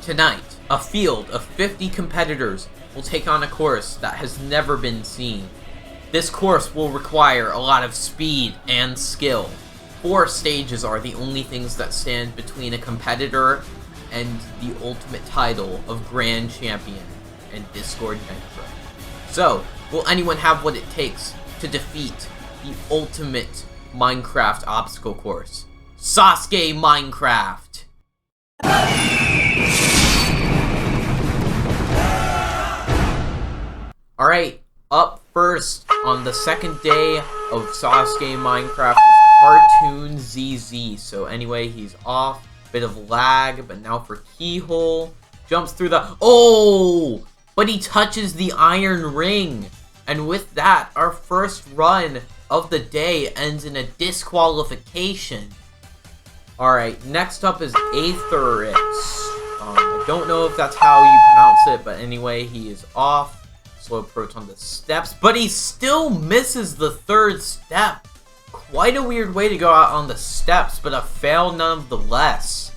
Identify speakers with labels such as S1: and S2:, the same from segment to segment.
S1: Tonight, a field of 50 competitors will take on a course that has never been seen. This course will require a lot of speed and skill. 4 stages are the only things that stand between a competitor and the ultimate title of Grand Champion and Discord Nitro. So, will anyone have what it takes to defeat the ultimate Minecraft obstacle course? SASUKE Minecraft! Alright, up first on the second day of SASUKE Minecraft is Cartoon ZZ. So anyway, he's off. Bit of lag, but now for Keyhole. Jumps through the... Oh! But he touches the iron ring. And with that, our first run of the day ends in a disqualification. Alright, next up is Aetherix. I don't know if that's how you pronounce it, but anyway, he is off. Slow approach on the steps, but he still misses the 3rd step. Quite a weird way to go out on the steps, but a fail nonetheless.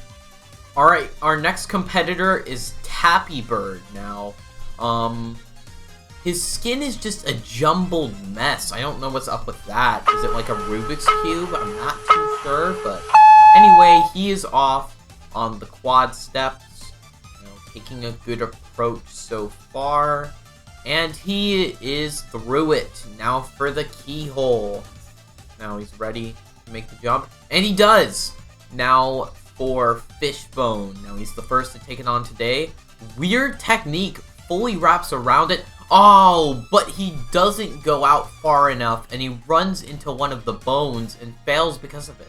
S1: Alright, our next competitor is Tappy Bird now. His skin is just a jumbled mess. I don't know what's up with that. Is it like a Rubik's Cube? I'm not too sure, but anyway, he is off on the quad steps. You know, taking a good approach so far. And he is through it. Now for the Keyhole. Now he's ready to make the jump. And he does! Now for Fishbone. Now he's the first to take it on today. Weird technique. Fully wraps around it. Oh, but he doesn't go out far enough. And he runs into one of the bones and fails because of it.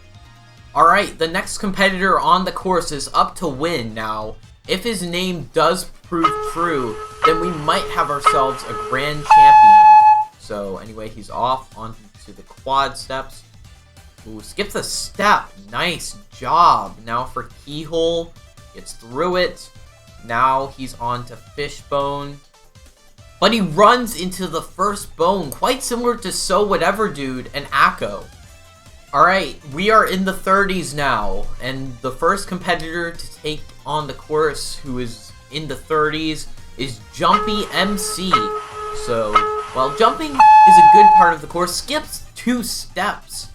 S1: Alright, the next competitor on the course is up to win now. If his name does prove true, then we might have ourselves a grand champion. So anyway, he's off onto the quad steps. Ooh, skips a step. Nice job. Now for Keyhole. Gets through it. Now he's on to Fishbone. But he runs into the first bone. Quite similar to So Whatever Dude and Akko. Alright, we are in the 30s now, and the first competitor to take on the course who is in the 30s is Jumpy MC. So, while jumping is a good part of the course, skips 2 steps.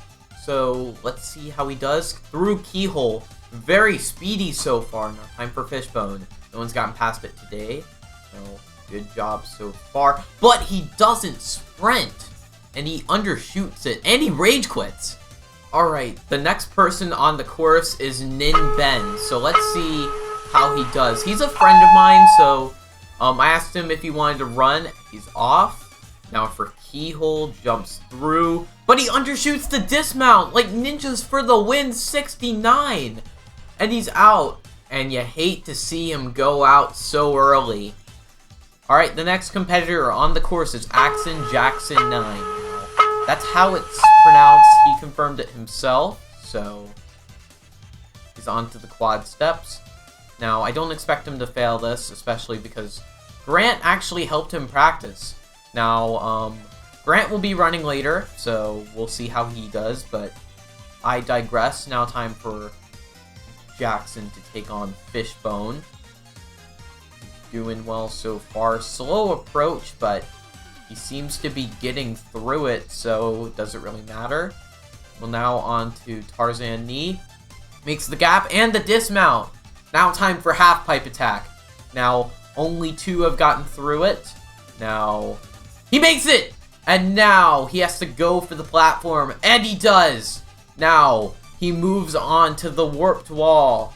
S1: So, let's see how he does through Keyhole. Very speedy so far. Now time for Fishbone. No one's gotten past it today. So, good job so far. But he doesn't sprint, and he undershoots it, and he rage quits. Alright, the next person on the course is Nin Ben, so let's see how he does. He's a friend of mine, so I asked him if he wanted to run. He's off. Now for Keyhole, jumps through, but he undershoots the dismount, like ninjas for the win, 69! And he's out, and you hate to see him go out so early. Alright, the next competitor on the course is Axon Jackson 9. That's how it's pronounced. He confirmed it himself, so he's on to the quad steps. Now, I don't expect him to fail this, especially because Grant actually helped him practice. Now, Grant will be running later, so we'll see how he does, but I digress. Now time for Jackson to take on Fishbone. Doing well so far. Slow approach, but he seems to be getting through it, so does it really matter? Well, now on to Tarzan Knee. Makes the gap and the dismount. Now time for Halfpipe Attack. Now, only 2 have gotten through it. Now, he makes it! And now, he has to go for the platform, and he does! Now, he moves on to the warped wall.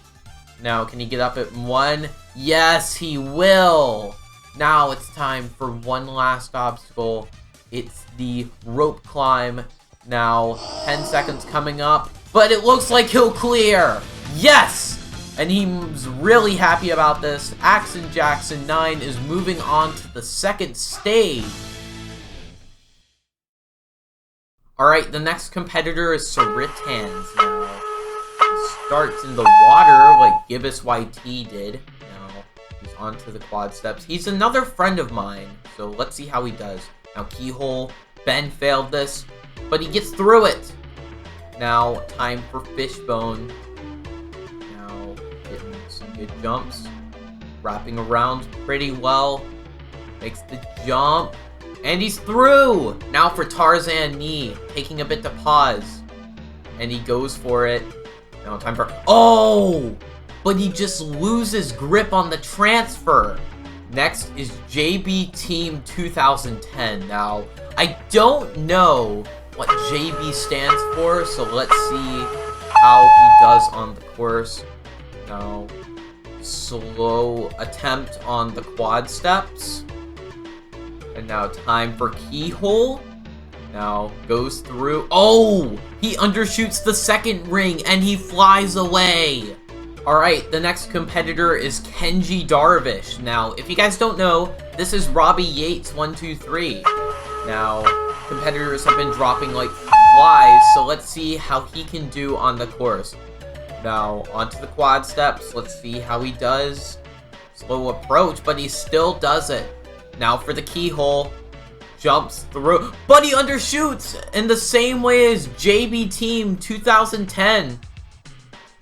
S1: Now, can he get up at 1? Yes, he will! Now it's time for one last obstacle. It's the rope climb. Now, 10 seconds coming up, but it looks like he'll clear. Yes! And he's really happy about this. Axon Jackson 9 is moving on to the second stage. Alright, the next competitor is Saritans. Now, he starts in the water like Gibbous YT did. Now, he's onto the quad steps. He's another friend of mine, so let's see how he does. Now, Keyhole, Ben failed this, but he gets through it. Now, time for Fishbone. Now, getting some good jumps. Wrapping around pretty well. Makes the jump. And he's through! Now for Tarzan Knee, taking a bit to pause. And he goes for it. Now time for... Oh! But he just loses grip on the transfer. Next is JB Team 2010. Now, I don't know what JB stands for, so let's see how he does on the course. Now, slow attempt on the quad steps. And now time for Keyhole. Now goes through. Oh! He undershoots the second ring and he flies away. Alright, the next competitor is Kenji Darvish. Now, if you guys don't know, this is Robbie Yates 123. Now, competitors have been dropping like flies, so let's see how he can do on the course. Now, onto the quad steps. Let's see how he does. Slow approach, but he still does it. Now for the Keyhole, jumps through, but he undershoots in the same way as JB Team 2010.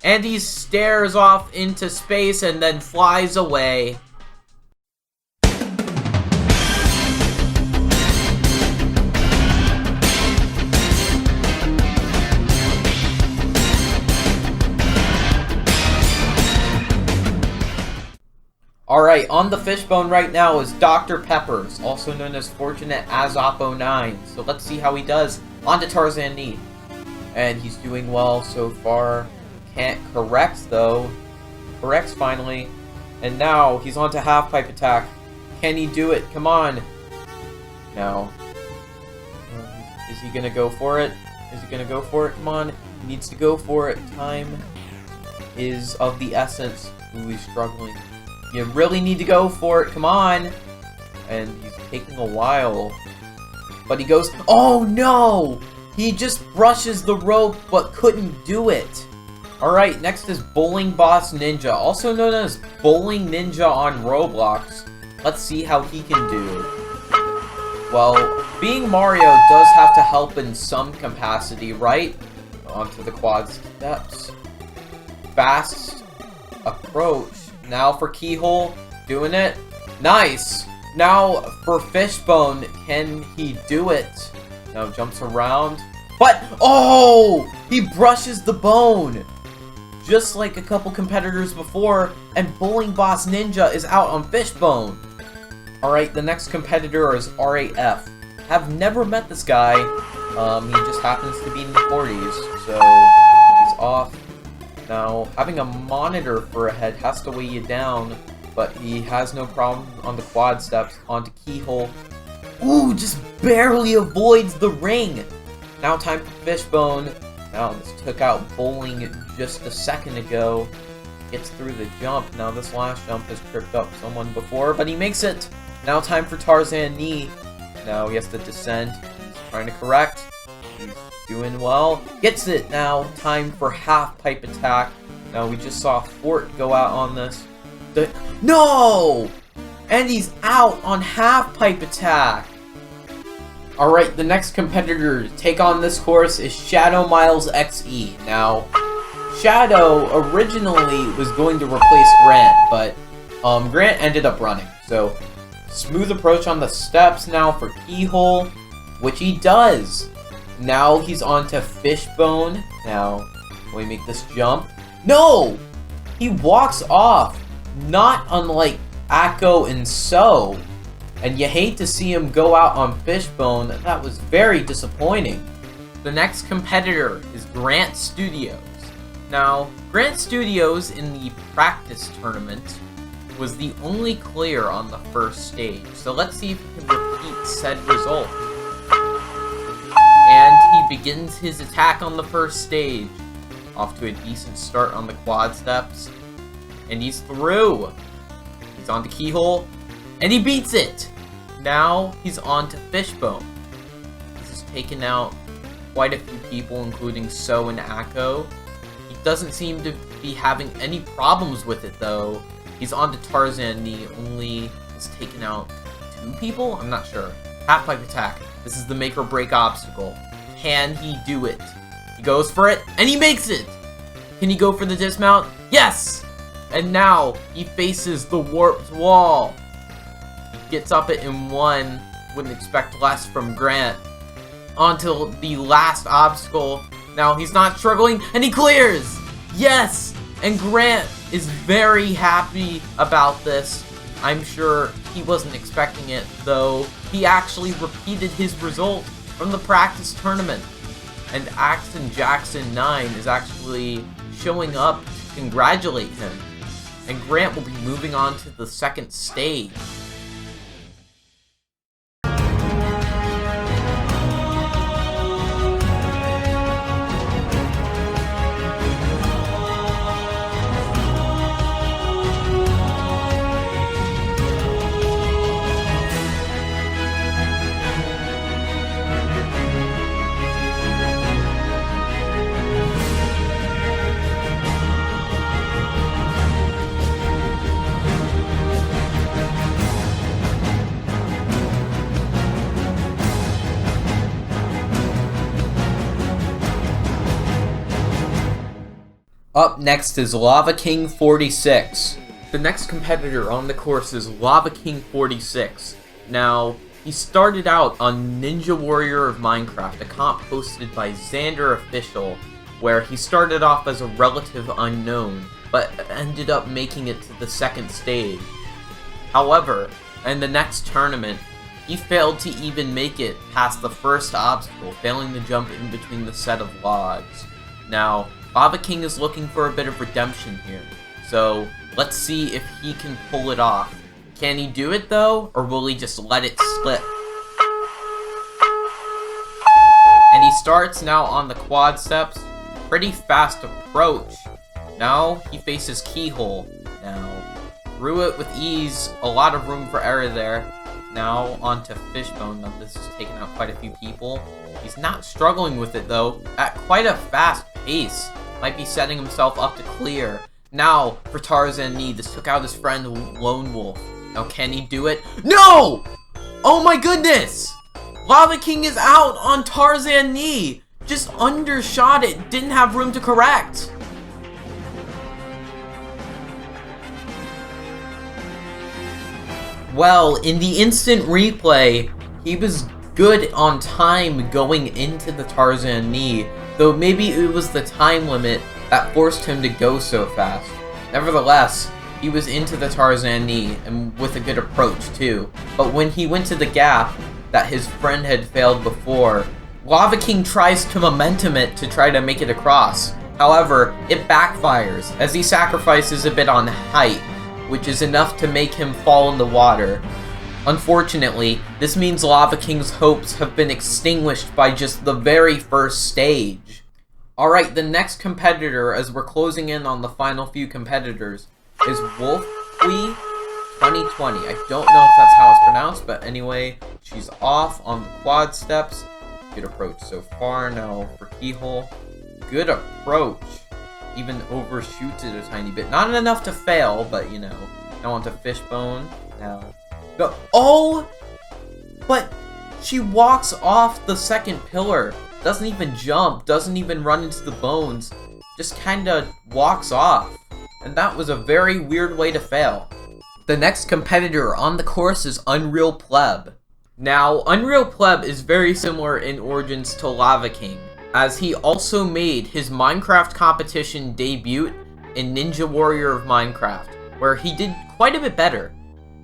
S1: And he stares off into space and then flies away. Alright, on the Fishbone right now is Dr. Peppers, also known as Fortunate Azop09. So let's see how he does. On to Tarzan Knee. And he's doing well so far. Can't correct though. Corrects finally. And now he's on to Halfpipe Attack. Can he do it? Come on. No. Is he gonna go for it? Is he gonna go for it? Come on. He needs to go for it. Time is of the essence. Ooh, he's struggling. You really need to go for it, come on! And he's taking a while. But he goes, oh no! He just brushes the rope, but couldn't do it. Alright, next is Bowling Boss Ninja, also known as Bowling Ninja on Roblox. Let's see how he can do. Well, being Mario does have to help in some capacity, right? Onto the quad steps. Fast approach. Now for Keyhole, doing it. Nice! Now for Fishbone, can he do it? Now jumps around. But, oh! He brushes the bone! Just like a couple competitors before, and Bowling Boss Ninja is out on Fishbone. Alright, the next competitor is RAF. Have never met this guy. He just happens to be in the 40s, so he's off. Now, having a monitor for a head has to weigh you down, but he has no problem on the quad steps. Onto Keyhole. Ooh, just barely avoids the ring. Now time for Fishbone. Now this took out Bowling just a second ago. Gets through the jump. Now this last jump has tripped up someone before, but he makes it. Now time for Tarzan Knee. Now he has to descend. He's trying to correct. He's doing well. Gets it now. Time for Halfpipe Attack. Now we just saw Fort go out on this. No! And he's out on Halfpipe Attack. Alright, the next competitor to take on this course is Shadow Miles XE. Now, Shadow originally was going to replace Grant, but Grant ended up running. So, smooth approach on the steps now for Keyhole, which he does. Now he's on to Fishbone. Now, we make this jump. No! He walks off, not unlike Akko and So. And you hate to see him go out on Fishbone. That was very disappointing. The next competitor is Grant Studios. Now, Grant Studios in the practice tournament was the only clear on the first stage. So let's see if he can repeat said result. And he begins his attack on the first stage. Off to a decent start on the quad steps. And he's through. He's on to Keyhole, and he beats it! Now he's on to Fishbone. This has taken out quite a few people, including So and Akko. He doesn't seem to be having any problems with it, though. He's on to Tarzan Knee, only has taken out 2 people? I'm not sure. Halfpipe Attack. This is the make or break obstacle. Can he do it? He goes for it, and he makes it! Can he go for the dismount? Yes! And now he faces the warped wall. He gets up it in 1. Wouldn't expect less from Grant. Onto the last obstacle. Now he's not struggling, and he clears! Yes! And Grant is very happy about this. I'm sure he wasn't expecting it, though. He actually repeated his result from the practice tournament. And Axton Jackson 9 is actually showing up to congratulate him. And Grant will be moving on to the second stage. Up next is Lava King 46. The next competitor on the course is Lava King 46. Now, he started out on Ninja Warrior of Minecraft, a comp hosted by Xander Official, where he started off as a relative unknown, but ended up making it to the second stage. However, in the next tournament, he failed to even make it past the first obstacle, failing to jump in between the set of logs. Now, Lava King is looking for a bit of redemption here, so let's see if he can pull it off. Can he do it though, or will he just let it slip? And he starts now on the quad steps, pretty fast approach. Now he faces Keyhole. Now, through it with ease, a lot of room for error there. Now onto Fishbone. Now this has taken out quite a few people. He's not struggling with it though, at quite a fast pace. Might be setting himself up to clear. Now for Tarzan Knee. This took out his friend Lone Wolf. Now can he do it? No! Oh my goodness! Lava King is out on Tarzan Knee. Just undershot it. Didn't have room to correct. Well, in the instant replay, he was good on time going into the Tarzan Knee, though maybe it was the time limit that forced him to go so fast. Nevertheless, he was into the Tarzan Knee, and with a good approach too. But when he went to the gap that his friend had failed before, Lava King tries to momentum it to try to make it across. However, it backfires, as he sacrifices a bit on height, which is enough to make him fall in the water. Unfortunately, this means Lava King's hopes have been extinguished by just the very first stage. Alright, the next competitor, as we're closing in on the final few competitors, is Wolfie 2020. I don't know if that's how it's pronounced, but anyway, she's off on the quad steps. Good approach so far. Now for Keyhole. Good approach. Even overshoots it a tiny bit. Not enough to fail, but you know. Now onto Fishbone. Now. Go. Oh! But she walks off the second pillar. Doesn't even jump. Doesn't even run into the bones. Just kinda walks off. And that was a very weird way to fail. The next competitor on the course is Unreal Pleb. Now, Unreal Pleb is very similar in origins to Lava King, as he also made his Minecraft competition debut in Ninja Warrior of Minecraft, where he did quite a bit better.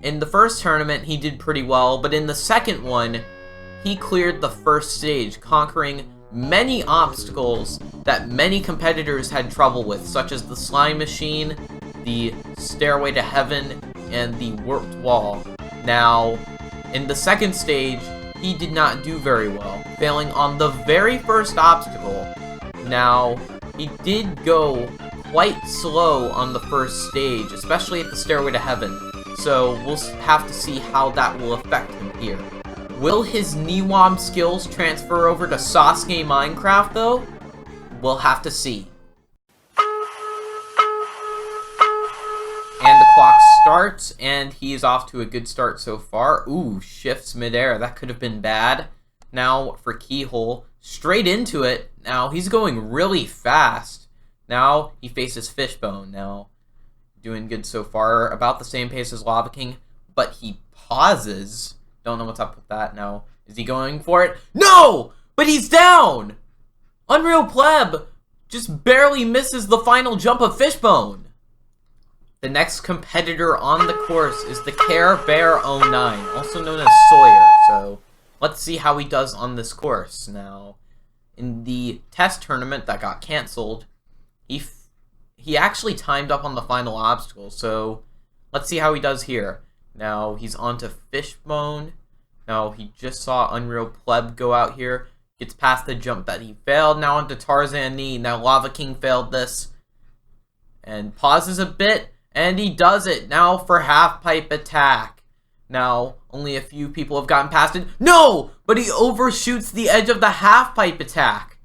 S1: In the first tournament, he did pretty well, but in the second one, he cleared the first stage, conquering many obstacles that many competitors had trouble with, such as the slime machine, the stairway to heaven, and the warped wall. Now, in the second stage, he did not do very well, failing on the very first obstacle. Now, he did go quite slow on the first stage, especially at the Stairway to Heaven. So we'll have to see how that will affect him here. Will his Niwam skills transfer over to SASUKE Minecraft though? We'll have to see. And the clock starts, and he is off to a good start so far. Ooh, shifts midair. That could have been bad. Now for Keyhole, straight into it. Now he's going really fast. Now he faces Fishbone. Now doing good so far, about the same pace as Lava King, but he pauses. Don't know what's up with that. Now is he going for it? No, but he's down. Unreal Pleb just barely misses the final jump of Fishbone. The next competitor on the course is the Care Bear 09, also known as Sawyer. So let's see how he does on this course. Now, in the test tournament that got canceled, he actually timed up on the final obstacle. So let's see how he does here. Now he's on to Fishbone. Now he just saw Unreal Pleb go out here. Gets past the jump that he failed. Now onto Tarzan Knee. Now Lava King failed this. And pauses a bit. And he does it. Now for Halfpipe Attack. Now, only a few people have gotten past it. No! But he overshoots the edge of the Halfpipe Attack.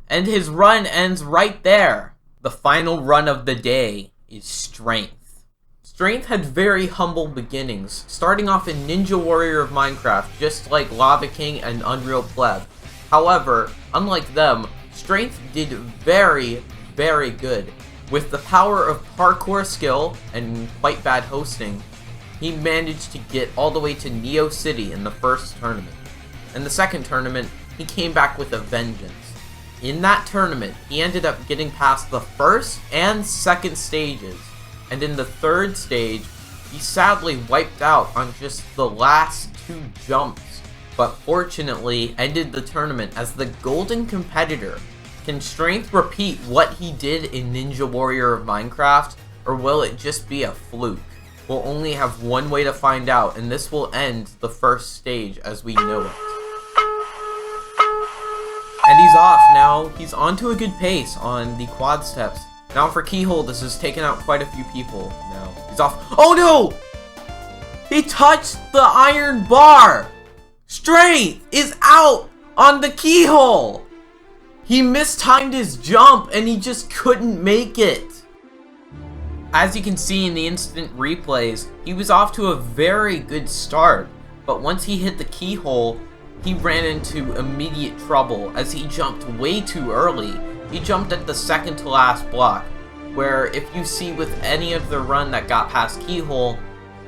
S1: And his run ends right there. The final run of the day is Strength. Strength had very humble beginnings, starting off in Ninja Warrior of Minecraft, just like Lava King and Unreal Pleb. However, unlike them, Strength did very, very good. With the power of parkour skill and quite bad hosting, he managed to get all the way to Neo City in the first tournament. In the second tournament, he came back with a vengeance. In that tournament, he ended up getting past the first and second stages, and in the third stage, he sadly wiped out on just the last 2 jumps, but fortunately ended the tournament as the golden competitor. Can Strength repeat what he did in Ninja Warrior of Minecraft, or will it just be a fluke? We'll only have one way to find out, and this will end the first stage as we know it. And he's off now. He's onto a good pace on the quad steps. Now for Keyhole, this has taken out quite a few people. Now he's off. Oh no! He touched the iron bar! Strength is out on the Keyhole! He mistimed his jump and he just couldn't make it. As you can see in the instant replays, he was off to a very good start, but once he hit the Keyhole, he ran into immediate trouble as he jumped way too early. He jumped at the second to last block, where if you see with any of the run that got past Keyhole,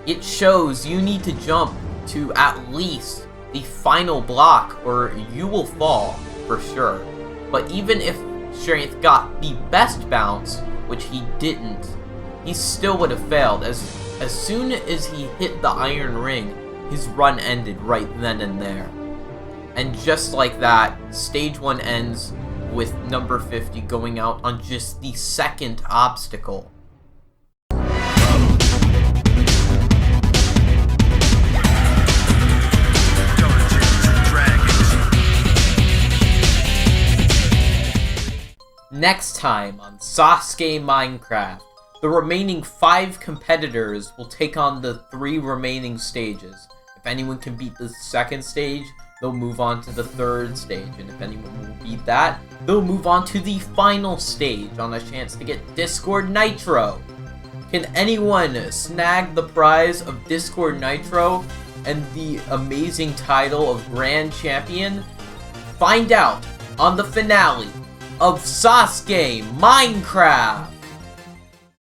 S1: it shows you need to jump to at least the final block or you will fall for sure. But even if Strength got the best bounce, which he didn't, he still would have failed, as soon as he hit the iron ring, his run ended right then and there. And just like that, stage 1 ends with number 50 going out on just the second obstacle. Next time on SASUKE Minecraft, the remaining 5 competitors will take on the 3 remaining stages. If anyone can beat the second stage, they'll move on to the third stage, and if anyone will beat that, they'll move on to the final stage on a chance to get Discord Nitro. Can anyone snag the prize of Discord Nitro and the amazing title of Grand Champion? Find out on the finale of SASUKE Minecraft!